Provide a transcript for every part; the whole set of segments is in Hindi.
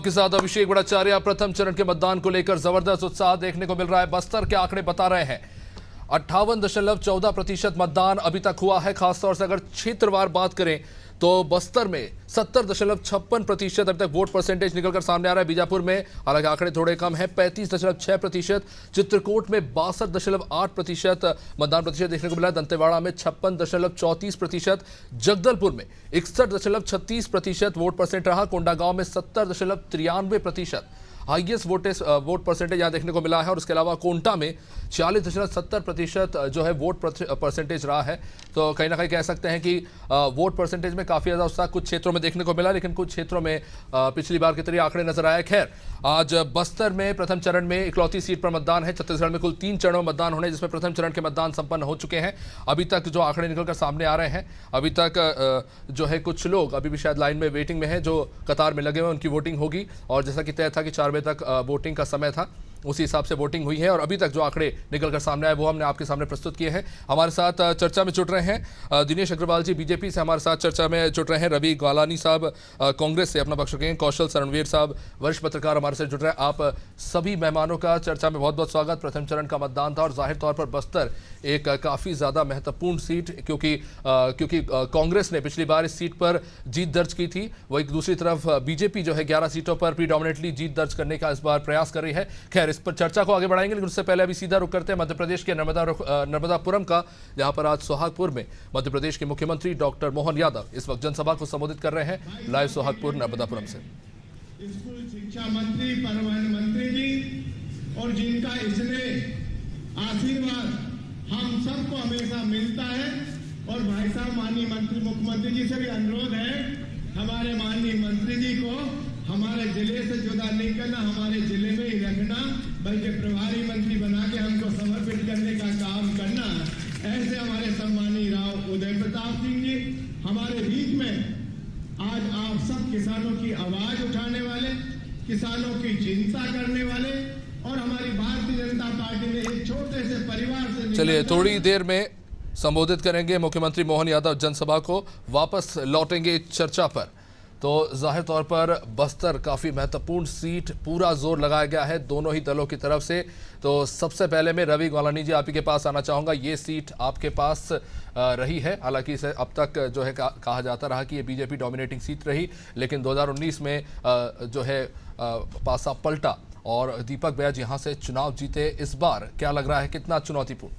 के साथ अभिषेक भट्टाचार्य। प्रथम चरण के मतदान को लेकर जबरदस्त उत्साह देखने को मिल रहा है। बस्तर के आंकड़े बता रहे हैं 58.14% मतदान अभी तक हुआ है। खासतौर से अगर क्षेत्रवार बात करें तो बस्तर में 70.56% अभी तक वोट परसेंटेज निकलकर सामने आ रहा है। बीजापुर में हालांकि आंकड़े थोड़े कम है, 35.6%। चित्रकूट में 62.8% मतदान प्रतिशत देखने को मिला है। दंतेवाड़ा में 56.34%। जगदलपुर में 61.36% वोट परसेंट रहा। कोंडागांव में 70.93% हाईएस्ट वोट परसेंटेज यहां देखने को मिला है। और उसके अलावा कोंटा में 46.70% जो है वोट परसेंटेज रहा है। तो कहीं ना कहीं कह सकते हैं कि वोट परसेंटेज में काफ़ी ज़्यादा उत्साह कुछ क्षेत्रों में देखने को मिला, लेकिन कुछ क्षेत्रों में पिछली बार की तरह आंकड़े नजर आए। खैर, आज बस्तर में प्रथम चरण में इकलौती सीट पर मतदान है। छत्तीसगढ़ में कुल 3 चरणों में मतदान होने, जिसमें प्रथम चरण के मतदान संपन्न हो चुके हैं। अभी तक जो आंकड़े निकलकर सामने आ रहे हैं, अभी तक जो है कुछ लोग अभी भी शायद लाइन में वेटिंग में हैं, जो कतार में लगे हुए उनकी वोटिंग होगी। और जैसा कि तय था कि 4 बजे तक वोटिंग का समय था, उसी हिसाब से वोटिंग हुई है। और अभी तक जो आंकड़े निकलकर सामने आए वो हमने आपके सामने प्रस्तुत किए हैं। हमारे साथ चर्चा में जुड़ रहे हैं दिनेश अग्रवाल जी बीजेपी से, हमारे साथ चर्चा में जुड़ रहे हैं रवि ग्वालानी साहब कांग्रेस से अपना पक्ष रखेंगे, कौशल सरणवीर साहब वरिष्ठ पत्रकार हमारे साथ जुड़ रहे हैं। आप सभी मेहमानों का चर्चा में बहुत बहुत स्वागत। प्रथम चरण का मतदान था और जाहिर तौर पर बस्तर एक काफ़ी ज़्यादा महत्वपूर्ण सीट, क्योंकि कांग्रेस ने पिछली बार इस सीट पर जीत दर्ज की थी। वही दूसरी तरफ बीजेपी जो है 11 सीटों पर प्रीडोमिनेटली जीत दर्ज करने का इस बार प्रयास कर रही है। खैर, इस पर चर्चा को आगे बढ़ाएंगे, लेकिन उससे पहले अभी सीधा रुख करते हैं मध्य प्रदेश के नर्मदापुरम का, जहां पर आज सोहागपुर में मध्य प्रदेश के मुख्यमंत्री डॉक्टर मोहन यादव इस वक्त जनसभा को संबोधित कर रहे हैं। लाइव सोहागपुर नर्मदापुरम से। स्कूल शिक्षा मंत्री, परिवहन मंत्री जी, और जिनका इसलिए आशीर्वाद हम सबको हमेशा मिलता है। और भाई साहब, माननीय मंत्री मुख्यमंत्री जी से भी अनुरोध है, हमारे माननीय मंत्री जी को हमारे जिले से जुदा नहीं करना, हमारे जिले में ही रखना, बल्कि प्रभारी मंत्री बना के हमको समर्पित करने का काम करना। ऐसे हमारे सम्मानीय राव उदय प्रताप सिंह जी हमारे बीच में आज आप सब किसानों की आवाज उठाने वाले, किसानों की चिंता करने वाले, और हमारी भारतीय जनता पार्टी ने एक छोटे से परिवार से। चलिए, थोड़ी देर में संबोधित करेंगे मुख्यमंत्री मोहन यादव जनसभा को, वापस लौटेंगे चर्चा पर। तो जाहिर तौर पर बस्तर काफ़ी महत्वपूर्ण सीट, पूरा जोर लगाया गया है दोनों ही दलों की तरफ से। तो सबसे पहले मैं रवि ग्वालानी जी आप ही के पास आना चाहूँगा। ये सीट आपके पास रही है, हालांकि इसे अब तक जो है कहा जाता रहा कि ये बीजेपी डोमिनेटिंग सीट रही, लेकिन 2019 में जो है पासा पलटा और दीपक बैज यहाँ से चुनाव जीते। इस बार क्या लग रहा है, कितना चुनौतीपूर्ण?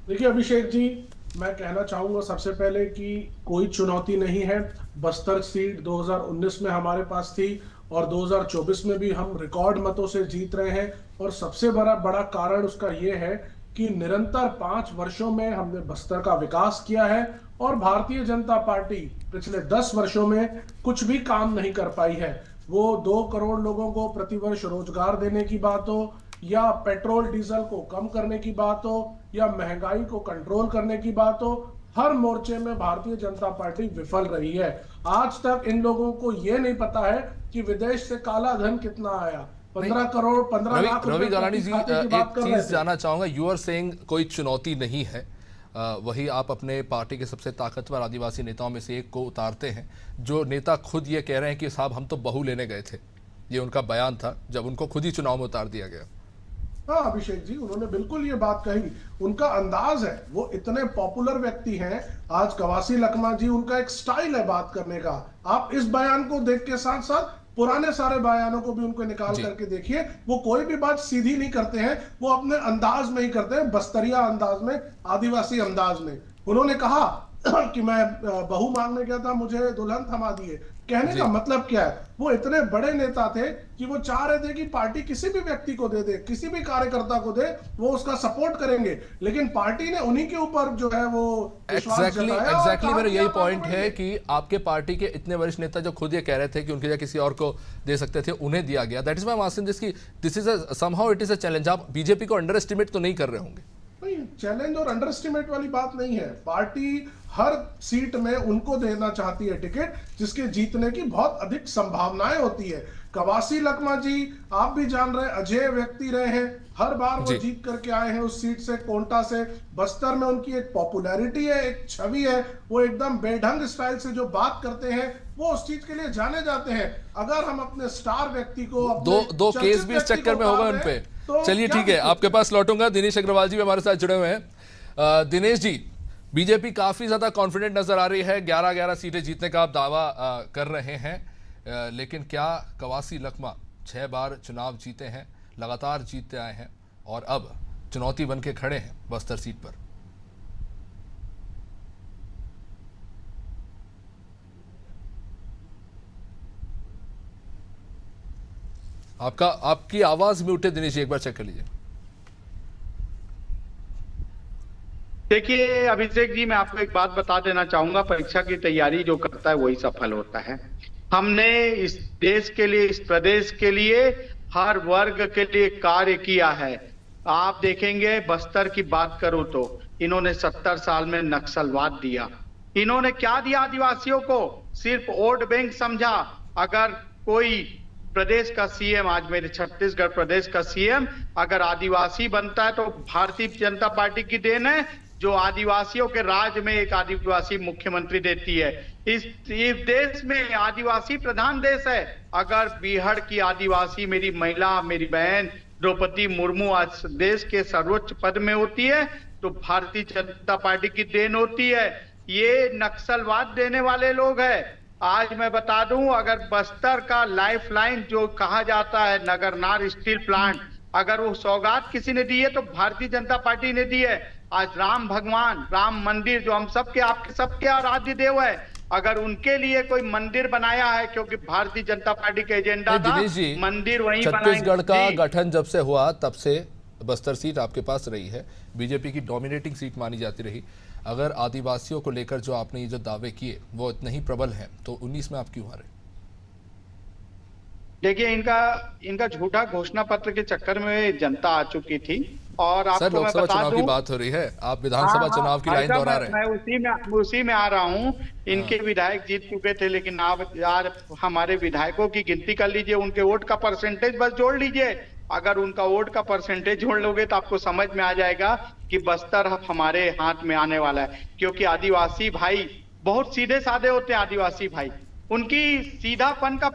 देखिए अभिषेक जी, मैं कहना चाहूंगा सबसे पहले कि कोई चुनौती नहीं है। बस्तर सीट 2019 में हमारे पास थी और 2024 में भी हम रिकॉर्ड मतों से जीत रहे हैं। और सबसे बड़ा कारण उसका ये है कि निरंतर 5 वर्षों में हमने बस्तर का विकास किया है और भारतीय जनता पार्टी पिछले 10 वर्षों में कुछ भी काम नहीं कर पाई है। वो 2 करोड़ लोगों को प्रतिवर्ष रोजगार देने की बात हो, या पेट्रोल डीजल को कम करने की बात हो, या महंगाई को कंट्रोल करने की बात हो, हर मोर्चे में भारतीय जनता पार्टी विफल रही है। आज तक इन लोगों को यह नहीं पता है कि विदेश से काला धन कितना आया। 15 करोड़ 15 लाख। रवि ग्वालानी जी, एक चीज जानना चाहूंगा। यू आर सेइंग कोई चुनौती नहीं है, वही आप अपने पार्टी के सबसे ताकतवर आदिवासी नेताओं में से एक को उतारते हैं, जो नेता खुद ये कह रहे हैं कि साहब हम तो बहू लेने गए थे। ये उनका बयान था जब उनको खुद ही चुनाव में उतार दिया गया। हाँ अभिषेक जी, उन्होंने बिल्कुल ये बात कही। उनका अंदाज है, वो इतने पॉपुलर व्यक्ति हैं। आज कवासी लखमा जी, उनका एक स्टाइल है बात करने का। आप इस बयान को देख के साथ साथ पुराने सारे बयानों को भी उनको निकाल करके देखिए। वो कोई भी बात सीधी नहीं करते हैं, वो अपने अंदाज में ही करते हैं, बस्तरिया अंदाज में, आदिवासी अंदाज में। उन्होंने कहा कि मैं बहू मांगने गया था, मुझे दुल्हन थमा दिए। कहने का मतलब क्या है? वो इतने बड़े नेता थे कि वो चाह रहे थे कि पार्टी किसी भी व्यक्ति को दे, किसी भी कार्यकर्ता को दे, वो उसका सपोर्ट करेंगे। लेकिन पार्टी ने उन्हीं के ऊपर जो है वो एग्जैक्टली मेरा यही पॉइंट है कि आपके पार्टी के इतने वरिष्ठ नेता जो खुद ये कह रहे थे कि उनके जगह किसी और को दे सकते थे, उन्हें दिया गया। That is why I am asking this कि this is somehow it is a challenge. आप बीजेपी को अंडर एस्टिमेट तो नहीं कर रहे होंगे? नहीं, चैलेंज और अंडर एस्टिमेट वाली बात नहीं है। पार्टी हर सीट में उनको देना चाहती है टिकट जिसके जीतने की बहुत अधिक संभावनाएं होती है। कवासी लखमा जी, आप भी जान रहे हैं, अजय व्यक्ति रहे हैं, हर बार वो जी। जीत करके आए हैं उस सीट से, कोंटा से। बस्तर में उनकी एक पॉपुलैरिटी है, एक छवि है, वो एकदम बेढंग स्टाइल से जो बात करते हैं वो उस चीज के लिए जाने जाते हैं। अगर हम अपने स्टार व्यक्ति को, दो अपने दो चर्चित केस भी इस व्यक्ति चक्कर को में होगा उतार उन पे। दें, तो चलिए क्या ठीक है, दिक्कत आपके पास लौटूंगा। दिनेश अग्रवाल जी भी हमारे साथ जुड़े हुए हैं। दिनेश जी, बीजेपी काफी ज्यादा कॉन्फिडेंट नजर आ रही है, 11-11 सीटें जीतने का आप दावा कर रहे हैं, लेकिन क्या कवासी लखमा 6 बार चुनाव जीते हैं, लगातार जीतते आए हैं और अब चुनौती बन के खड़े हैं बस्तर सीट पर? आपकी आवाज म्यूट है दिनेश जी, एक बार चेक कर लीजिए। देखिए अभिषेक जी, मैं आपको एक बात बता देना चाहूंगा, परीक्षा की तैयारी जो करता है वही सफल होता है। हमने इस देश के लिए, इस प्रदेश के लिए, हर वर्ग के लिए कार्य किया है। आप देखेंगे, बस्तर की बात करूं तो इन्होंने 70 साल में नक्सलवाद दिया। इन्होंने क्या दिया आदिवासियों को? सिर्फ वोट बैंक समझा। अगर कोई प्रदेश का सीएम, आज मेरे छत्तीसगढ़ प्रदेश का सीएम अगर आदिवासी बनता है तो भारतीय जनता पार्टी की देन है, जो आदिवासियों के राज में एक आदिवासी मुख्यमंत्री देती है। इस देश में आदिवासी प्रधान देश है। अगर बिहार की आदिवासी मेरी महिला, मेरी बहन द्रौपदी मुर्मू आज देश के सर्वोच्च पद में होती है तो भारतीय जनता पार्टी की देन होती है। ये नक्सलवाद देने वाले लोग हैं। आज मैं बता दूं, अगर बस्तर का लाइफलाइन जो कहा जाता है नगरनार स्टील प्लांट, अगर वो सौगात किसी ने दी है तो भारतीय जनता पार्टी ने दी है। आज राम भगवान, राम मंदिर जो हम सबके, आपके सबके आराध्य देव है, अगर उनके लिए कोई मंदिर बनाया है, क्योंकि भारतीय जनता पार्टी का एजेंडा था दिनेश जी, मंदिर वहीं छत्तीसगढ़ का बनाएंगे। गठन जब से हुआ तब से बस्तर सीट आपके पास रही है, बीजेपी की डोमिनेटिंग सीट मानी जाती रही। अगर आदिवासियों को लेकर जो आपने ये जो दावे किए वो इतने ही प्रबल हैं, तो 19 में आप क्यों हारे? देखिए, इनका झूठा घोषणा पत्र के चक्कर में जनता आ चुकी थी। और सर, आपको मैं लोकसभा बता चुनाव की दूं, बात हो रही है, आप विधानसभा हाँ, चुनाव की भाई लाइन साहब, दोहरा रहे हैं। मैं उसी में आ रहा हूँ। इनके विधायक जीत चुके थे, लेकिन आप यार हमारे विधायकों की गिनती कर लीजिए, उनके वोट का परसेंटेज बस जोड़ लीजिए। अगर उनका वोट का परसेंटेज जोड़ लोगे तो आपको समझ में आ जाएगा कि बस्तर हमारे हाथ में आने वाला है। क्योंकि आदिवासी भाई बहुत सीधे साधे होते हैं। आदिवासी भाई, उनकी सीधापन का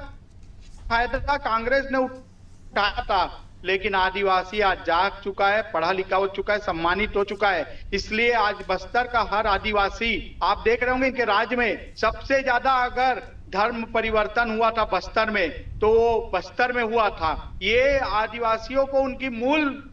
फायदा कांग्रेस ने उठाया था, लेकिन आदिवासी आज जाग चुका है, पढ़ा लिखा हो चुका है, सम्मानित हो चुका है। इसलिए आज बस्तर का हर आदिवासी, आप देख रहे होंगे इनके राज्य में सबसे ज्यादा अगर धर्म परिवर्तन हुआ था बस्तर में, तो वो बस्तर में हुआ था। ये आदिवासियों को उनकी मूल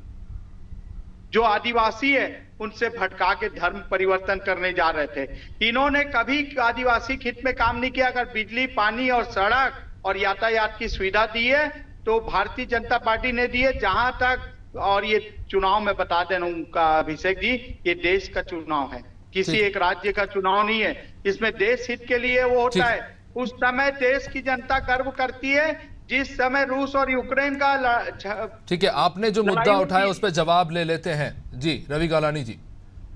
जो आदिवासी है उनसे भटका के धर्म परिवर्तन करने जा रहे थे। इन्होंने कभी आदिवासी हित में काम नहीं किया। अगर बिजली, पानी और सड़क और यातायात की सुविधा दी है तो भारतीय जनता पार्टी ने दी है। जहां तक, और ये चुनाव में बता देना उनका अभिषेक जी, ये देश का चुनाव है, किसी एक राज्य का चुनाव नहीं है। इसमें देश हित के लिए वो होता है। उस समय देश की जनता गर्व करती है जिस समय रूस और यूक्रेन का ठीक है, आपने जो मुद्दा उठाया उस पर जवाब ले लेते हैं। जी रवि गालानी जी,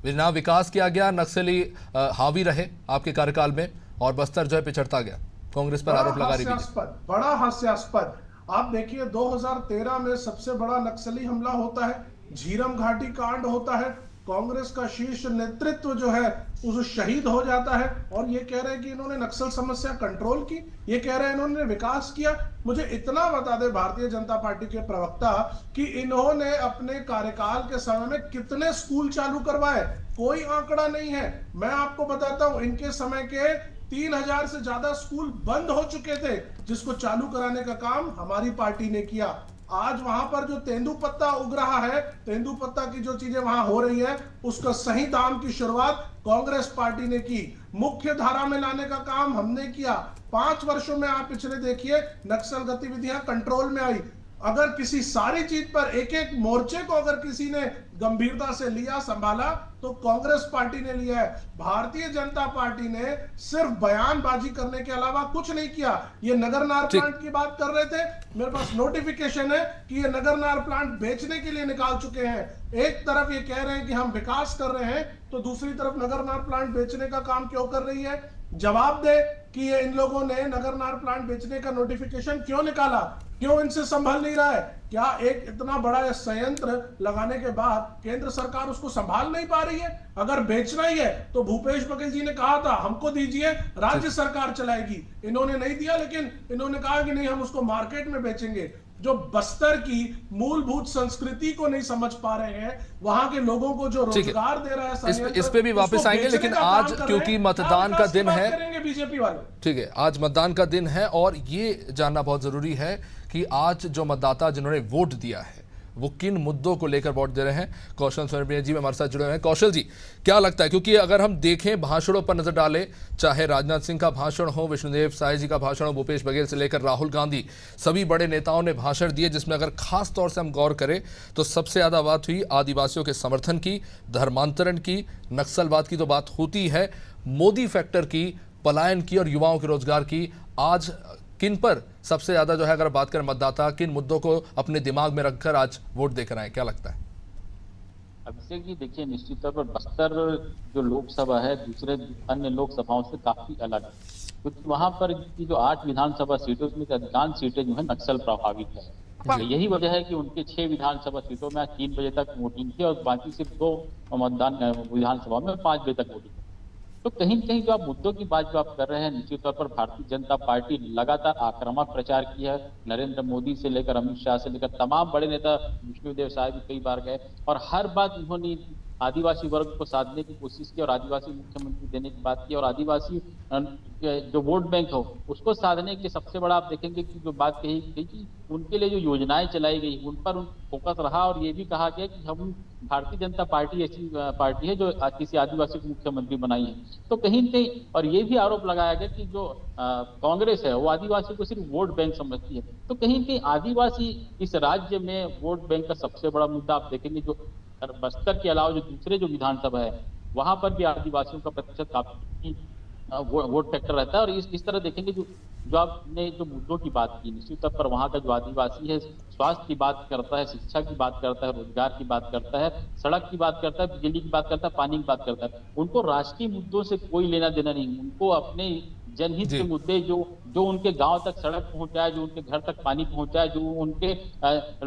ना विकास किया गया, नक्सली हावी रहे आपके कार्यकाल में और बस्तर जो है पिछड़ता गया, कांग्रेस पर आरोप लगा रही है। बड़ा हास्यास्पद। आप देखिए 2013 में सबसे बड़ा नक्सली हमला होता है, झीरम घाटी कांड होता है, कांग्रेस का शीर्ष नेतृत्व जो है उस शहीद हो जाता है, और ये कह रहे हैं कि इन्होंने नक्सल समस्या कंट्रोल की, ये कह रहे हैं इन्होंने विकास किया। मुझे इतना बता दे भारतीय जनता पार्टी के प्रवक्ता कि इन्होंने अपने कार्यकाल के समय में कितने स्कूल चालू करवाए, कोई आंकड़ा नहीं है। मैं आपको बताता हूं, इनके समय के 3000 से ज्यादा स्कूल बंद हो चुके थे, जिसको चालू कराने का काम हमारी पार्टी ने किया। आज वहां पर जो तेंदुपत्ता उग रहा है, तेंदुपत्ता की जो चीजें वहां हो रही है, उसका सही दाम की शुरुआत कांग्रेस पार्टी ने की। मुख्य धारा में लाने का काम हमने किया। 5 वर्षों में आप पिछले देखिए, नक्सल गतिविधियां कंट्रोल में आई। अगर किसी सारी चीज पर, एक एक मोर्चे को अगर किसी ने गंभीरता से लिया, संभाला, तो कांग्रेस पार्टी ने लिया है। भारतीय जनता पार्टी ने सिर्फ बयानबाजी करने के अलावा कुछ नहीं किया। ये नगरनार प्लांट की बात कर रहे थे, मेरे पास नोटिफिकेशन है कि ये नगरनार प्लांट बेचने के लिए निकाल चुके हैं। एक तरफ ये कह रहे हैं कि हम विकास कर रहे हैं, तो दूसरी तरफ नगरनार प्लांट बेचने का काम क्यों कर रही है? जवाब दे। कि ये इन लोगों ने नगरनार प्लांट बेचने का नोटिफिकेशन क्यों निकाला, क्यों इनसे संभल नहीं रहा है? क्या एक इतना बड़ा संयंत्र लगाने के बाद केंद्र सरकार उसको संभाल नहीं पा रही है? अगर बेचना ही है तो भूपेश बघेल जी ने कहा था हमको दीजिए, राज्य सरकार चलाएगी। इन्होंने नहीं दिया, लेकिन इन्होंने कहा कि नहीं हम उसको मार्केट में बेचेंगे। जो बस्तर की मूलभूत संस्कृति को नहीं समझ पा रहे हैं, वहां के लोगों को जो रोजगार दे रहा है इस पे भी वापस आएंगे, लेकिन आज क्योंकि मतदान का दिन है, बीजेपी वाले, ठीक है, आज मतदान का दिन है और ये जानना बहुत जरूरी है कि आज जो मतदाता जिन्होंने वोट दिया है वो किन मुद्दों को लेकर वोट दे रहे हैं। कौशल सोनप्रिया जी हमारे साथ जुड़े हुए हैं। कौशल जी, क्या लगता है, क्योंकि अगर हम देखें भाषणों पर नजर डालें, चाहे राजनाथ सिंह का भाषण हो, विष्णुदेव साय जी का भाषण हो, भूपेश बघेल से लेकर राहुल गांधी, सभी बड़े नेताओं ने भाषण दिए, जिसमें अगर खास तौर से हम गौर करें तो सबसे ज्यादा बात हुई आदिवासियों के समर्थन की, धर्मांतरण की, नक्सलवाद की तो बात होती है, मोदी फैक्टर की, पलायन की और युवाओं के रोजगार की। आज किन पर सबसे ज्यादा जो है, अगर बात करें मतदाता किन मुद्दों को अपने दिमाग में रखकर आज वोट देकर आए, क्या लगता है? अभिषेक जी, देखिए निश्चित तौर पर बस्तर जो लोकसभा है दूसरे अन्य लोकसभाओं से काफी अलग है, क्योंकि वहां पर की जो 8 विधानसभा सीटों में अधिकांश सीटें जो है नक्सल प्रभावित है। यही वजह है कि उनके 6 विधानसभा सीटों में आज 3 बजे तक वोटिंग थी और बाकी सिर्फ 2 मतदान विधानसभा में 5 बजे तक वोटिंग। तो कहीं न कहीं जो आप मुद्दों की बात जो आप कर रहे हैं, निश्चित तौर पर भारतीय जनता पार्टी लगातार आक्रामक प्रचार किया है। नरेंद्र मोदी से लेकर अमित शाह से लेकर तमाम बड़े नेता, विष्णुदेव साय भी कई बार गए और हर बात उन्होंने आदिवासी वर्ग को साधने की कोशिश की और आदिवासी मुख्यमंत्री देने की बात की और आदिवासी जो वोट बैंक हो उसको साधने के सबसे बड़ा आप देखेंगे कि जो बात कही गई कि उनके लिए जो योजनाएं चलाई गई उन पर फोकस रहा और ये भी कहा गया कि हम भारतीय जनता पार्टी ऐसी पार्टी है जो किसी आदिवासी को मुख्यमंत्री बनाई है। तो कहीं न कहीं और ये भी आरोप लगाया गया कि जो कांग्रेस है वो आदिवासी को सिर्फ वोट बैंक समझती है। तो कहीं न कहीं आदिवासी इस राज्य में वोट बैंक का सबसे बड़ा मुद्दा आप देखेंगे। जो बस्तर के अलावा जो दूसरे जो विधानसभा है वहां पर भी आदिवासियों का प्रतिशत काफी वोट फैक्टर रहता है। और इस तरह देखेंगे जो आपने जो मुद्दों की बात की, निश्चित तौर पर वहां का जो आदिवासी है स्वास्थ्य की बात करता है, शिक्षा की बात करता है, रोजगार की बात करता है, सड़क की बात करता है, बिजली की बात करता है, पानी की बात करता है। उनको राष्ट्रीय मुद्दों से कोई लेना देना नहीं, उनको अपने जनहित के मुद्दे जो उनके गांव तक सड़क पहुंचाए, जो उनके घर तक पानी पहुंचाए, जो उनके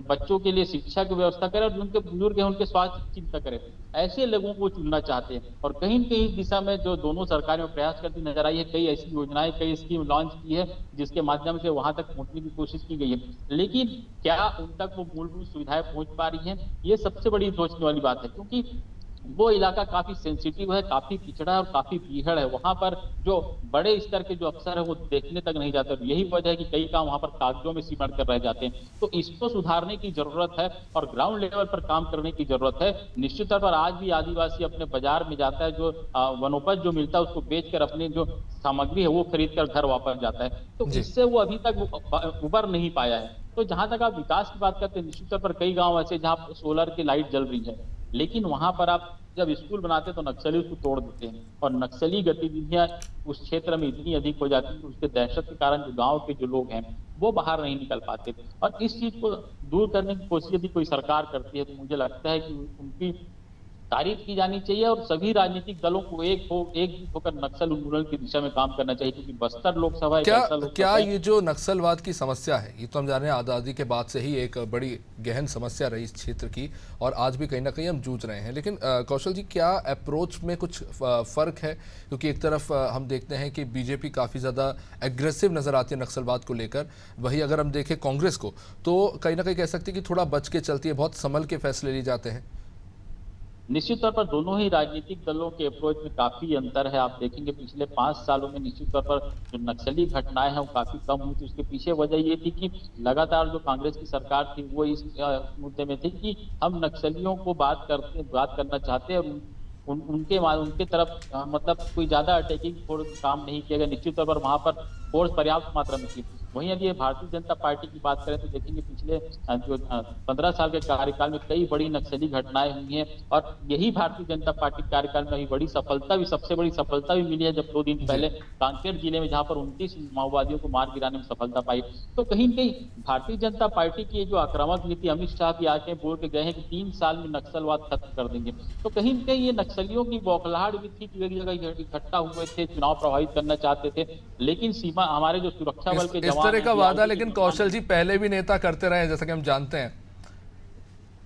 बच्चों के लिए शिक्षा की व्यवस्था करे और जो उनके बुजुर्ग हैं उनके स्वास्थ्य की चिंता करे, ऐसे लोगों को चुनना चाहते हैं। और कहीं न कहीं इस दिशा में जो दोनों सरकारें प्रयास करती नजर आई है, कई ऐसी योजनाएं, कई स्कीम लॉन्च की है जिसके माध्यम से वहां तक पहुंचने की कोशिश की गई है, लेकिन क्या उन तक वो मूलभूत सुविधाएं पहुंच पा रही हैं, ये सबसे बड़ी सोचने वाली बात है। क्योंकि वो इलाका काफी सेंसिटिव है, काफी पिछड़ा है और काफी बीहड़ है। वहां पर जो बड़े स्तर के जो अफसर है वो देखने तक नहीं जाते। यही वजह है कि कई काम वहां पर कागजों में सिमट कर रह जाते हैं। तो इसको सुधारने की जरूरत है और ग्राउंड लेवल पर काम करने की जरूरत है। निश्चित तौर पर आज भी आदिवासी अपने बाजार में जाता है, जो वनोपज जो मिलता है उसको बेचकर अपनी जो सामग्री है वो खरीद कर घर वापस जाता है। तो इससे वो अभी तक उबर नहीं पाया है। तो जहां तक आप विकास की बात करते हैं, निश्चित तौर पर कई गांव ऐसे जहां सोलर की लाइट जल रही है, लेकिन वहां पर आप जब स्कूल बनाते हैं तो नक्सली उसको तोड़ देते हैं और नक्सली गतिविधियां उस क्षेत्र में इतनी अधिक हो जाती है कि उसके दहशत के कारण जो गांव के जो लोग हैं वो बाहर नहीं निकल पाते। और इस चीज को दूर करने की कोशिश यदि कोई सरकार करती है तो मुझे लगता है कि उनकी तारीफ की जानी चाहिए और सभी राजनीतिक दलों को एक होकर नक्सल उन्मूलन की दिशा में काम करना चाहिए। क्योंकि बस्तर लोकसभा क्या ये जो नक्सलवाद की समस्या है, ये तो हम जान रहे हैं आज़ादी के बाद से ही एक बड़ी गहन समस्या रही इस क्षेत्र की और आज भी कहीं ना कहीं हम जूझ रहे हैं। लेकिन कौशल जी, क्या अप्रोच में कुछ फर्क है? क्योंकि एक तरफ हम देखते हैं कि बीजेपी काफ़ी ज़्यादा एग्रेसिव नजर आती है नक्सलवाद को लेकर, वही अगर हम देखें कांग्रेस को तो कहीं ना कहीं कह सकते हैं कि थोड़ा बच के चलती है, बहुत संभल के फैसले लिए जाते हैं। निश्चित तौर पर दोनों ही राजनीतिक दलों के अप्रोच में काफी अंतर है। आप देखेंगे पिछले 5 सालों में निश्चित तौर पर जो नक्सली घटनाएं हैं वो काफी कम हुई थी। उसके पीछे वजह ये थी कि लगातार जो कांग्रेस की सरकार थी वो इस मुद्दे में थी कि हम नक्सलियों को बात करना चाहते हैं और उनके तरफ मतलब कोई ज्यादा अटैकिंग फोर्स काम नहीं किया गया। निश्चित तौर पर वहां पर फोर्स पर्याप्त मात्रा में थी। वहीं यदि भारतीय जनता पार्टी की बात करें तो देखेंगे पिछले जो 15 साल के कार्यकाल में कई बड़ी नक्सली घटनाएं हुई हैं, और यही भारतीय जनता पार्टी के कार्यकाल में अभी बड़ी सफलता भी, सबसे बड़ी सफलता भी मिली है जब 2 दिन पहले कांकेर जिले में जहां पर 29 माओवादियों को मार गिराने में सफलता पाई। तो कहीं न कहीं भारतीय जनता पार्टी की जो आक्रामक नीति, अमित शाह भी आके बोल के गए हैं कि 3 साल में नक्सलवाद खत्म कर देंगे, तो कहीं न कहीं ये नक्सलियों की बौखलाहट भी थी कि एक जगह इकट्ठा हुए थे, चुनाव प्रभावित करना चाहते थे, लेकिन सीमा हमारे जो सुरक्षा बल के इस तरह का वादा लेकिन कौशल जी पहले भी नेता करते रहे, जैसा कि हम जानते हैं।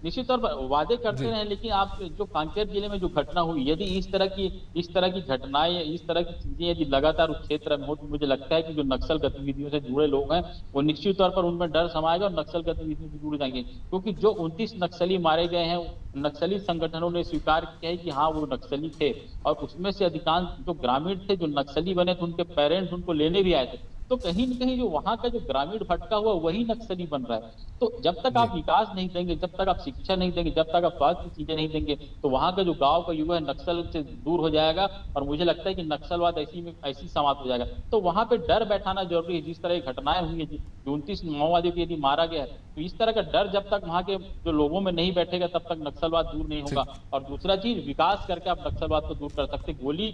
निश्चित तौर पर वादे करते रहे, लेकिन आप जो कांकेर जिले में जो घटना हुई, यदि इस तरह की घटनाएं, इस तरह की चीजें यदि लगातार उस क्षेत्र में हो, तो मुझे लगता है कि जो नक्सल गतिविधियों से जुड़े लोग हैं वो निश्चित तौर पर उनमें डर समाएगा और नक्सल गतिविधियों से जुड़ जाएंगे। क्योंकि जो 29 नक्सली मारे गए हैं, नक्सली संगठनों ने स्वीकार किया है कि हाँ वो नक्सली थे, और उसमें से अधिकांश जो ग्रामीण थे, जो नक्सली बने थे, उनके पेरेंट्स उनको लेने भी आए थे। तो कहीं न कहीं जो वहां का जो ग्रामीण भटका हुआ वही नक्सली बन रहा है। तो जब तक आप विकास नहीं देंगे, जब तक आप शिक्षा नहीं देंगे, जब तक आप स्वास्थ्य की चीजें नहीं देंगे, तो वहां का जो गांव का युवा है नक्सल से दूर हो जाएगा, और मुझे लगता है कि नक्सलवाद ऐसी समाप्त हो जाएगा। तो वहां पे डर बैठाना जरूरी है। जिस तरह की घटनाएं हुई है, 29 माओवादियों को यदि मारा गया है, तो इस तरह का डर जब तक वहां के जो लोगों में नहीं बैठेगा, तब तक नक्सलवाद दूर नहीं होगा। और दूसरा चीज, विकास करके आप नक्सलवाद को दूर कर सकते। गोली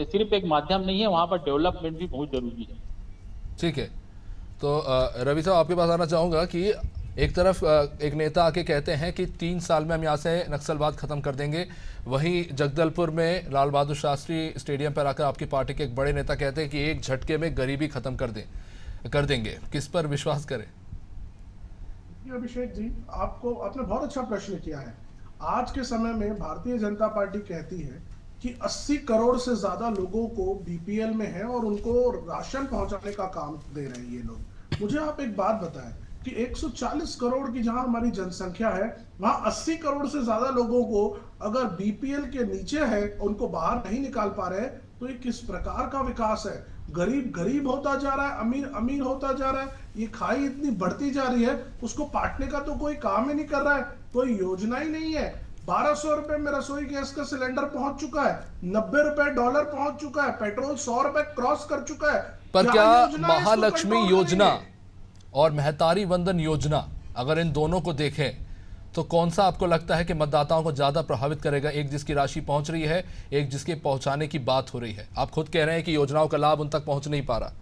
सिर्फ एक माध्यम नहीं है, वहां पर डेवलपमेंट भी बहुत जरूरी है। ठीक है, तो रवि साहब आपके पास आना चाहूँगा कि एक तरफ एक नेता आके कहते हैं कि 3 साल में हम यहाँ से नक्सलवाद खत्म कर देंगे, वहीं जगदलपुर में लाल बहादुर शास्त्री स्टेडियम पर आकर आपकी पार्टी के एक बड़े नेता कहते हैं कि एक झटके में गरीबी खत्म कर देंगे। किस पर विश्वास करें? अभिषेक जी, आपने बहुत अच्छा प्रश्न किया है। आज के समय में भारतीय जनता पार्टी कहती है कि 80 करोड़ से ज्यादा लोगों को बीपीएल में है और उनको राशन पहुंचाने का काम दे रहे हैं ये लोग। मुझे आप एक बात बताएं कि 140 करोड़ की जहां हमारी जनसंख्या है, वहां 80 करोड़ से ज्यादा लोगों को अगर बीपीएल के नीचे है, उनको बाहर नहीं निकाल पा रहे, तो ये किस प्रकार का विकास है? गरीब गरीब होता जा रहा है, अमीर अमीर होता जा रहा है, ये खाई इतनी बढ़ती जा रही है, उसको पाटने का तो कोई काम ही नहीं कर रहा है, कोई योजना ही नहीं है। 1200 रुपए में रसोई गैस का सिलेंडर पहुंच चुका है, 90 रुपए डॉलर पहुंच चुका है, पेट्रोल 100 रुपए क्रॉस कर चुका है। पर क्या महालक्ष्मी योजना और महतारी वंदन योजना, अगर इन दोनों को देखें तो कौन सा आपको लगता है कि मतदाताओं को ज्यादा प्रभावित करेगा? एक जिसकी राशि पहुंच रही है, एक जिसके पहुंचाने की बात हो रही है। आप खुद कह रहे हैं कि योजनाओं का लाभ उन तक पहुंच नहीं पा रहा।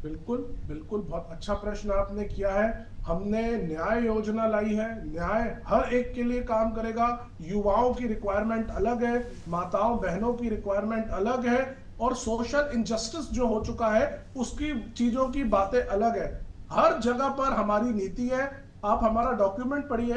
बिल्कुल बिल्कुल, बहुत अच्छा प्रश्न आपने किया है। हमने न्याय योजना लाई है, न्याय हर एक के लिए काम करेगा। युवाओं की रिक्वायरमेंट अलग है, माताओं बहनों की रिक्वायरमेंट अलग है, और सोशल इनजस्टिस जो हो चुका है उसकी चीजों की बातें अलग है। हर जगह पर हमारी नीति है। आप हमारा डॉक्यूमेंट पढ़िए,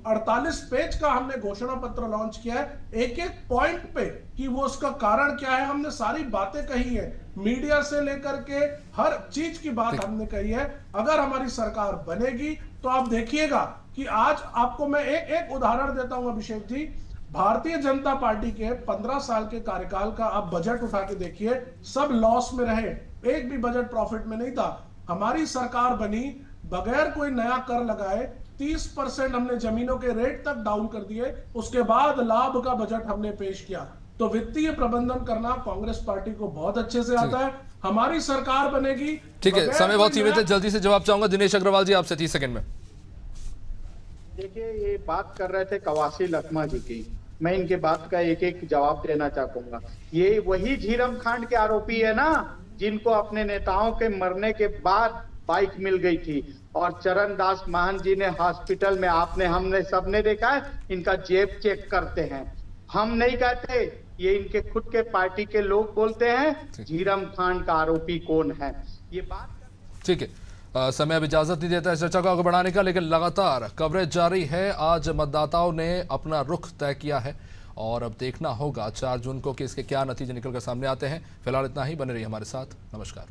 48 पेज का हमने घोषणा पत्र लॉन्च किया है, एक एक पॉइंट पे कि वो उसका कारण क्या है, हमने सारी बातें कही है। मीडिया से लेकर के हर चीज की बात हमने कही है। अगर हमारी सरकार बनेगी तो आप देखिएगा कि आज आपको मैं एक उदाहरण देता हूं अभिषेक जी। भारतीय जनता पार्टी के 15 साल के कार्यकाल का आप बजट उठा के देखिए, सब लॉस में रहे, एक भी बजट प्रॉफिट में नहीं था। हमारी सरकार बनी, बगैर कोई नया कर लगाए 30% हमने जमीनों के रेट तक डाउन कर दिए, उसके बाद लाभ का बजट हमने पेश किया। तो वित्तीय प्रबंधन करना कांग्रेस पार्टी को बहुत अच्छे से आता है। हमारी सरकार बनेगी। ठीक है, समय बहुत सीमित है, जल्दी से जवाब चाहूंगा दिनेश अग्रवाल जी आपसे 30 सेकंड में। देखिए, ये बात कर रहे थे कवासी लखमा जी की, मैं इनके बात का एक एक जवाब देना चाहूंगा। ये वही झीरम कांड के आरोपी है ना, जिनको अपने नेताओं के मरने के बाद बाइक मिल गई थी, और चरण दास महन जी ने हॉस्पिटल में, हमने सबने देखा है, इनका जेब चेक करते हैं। हम नहीं कहते, ये इनके खुद के पार्टी के लोग बोलते हैं झीरम कांड का आरोपी कौन है। ये बात ठीक है, समय अब इजाजत नहीं देता है चर्चा को आगे बढ़ाने का, लेकिन लगातार कवरेज जारी है। आज मतदाताओं ने अपना रुख तय किया है और अब देखना होगा 4 जून को कि इसके क्या नतीजे निकलकर सामने आते हैं। फिलहाल इतना ही, बने रहिए हमारे साथ। नमस्कार।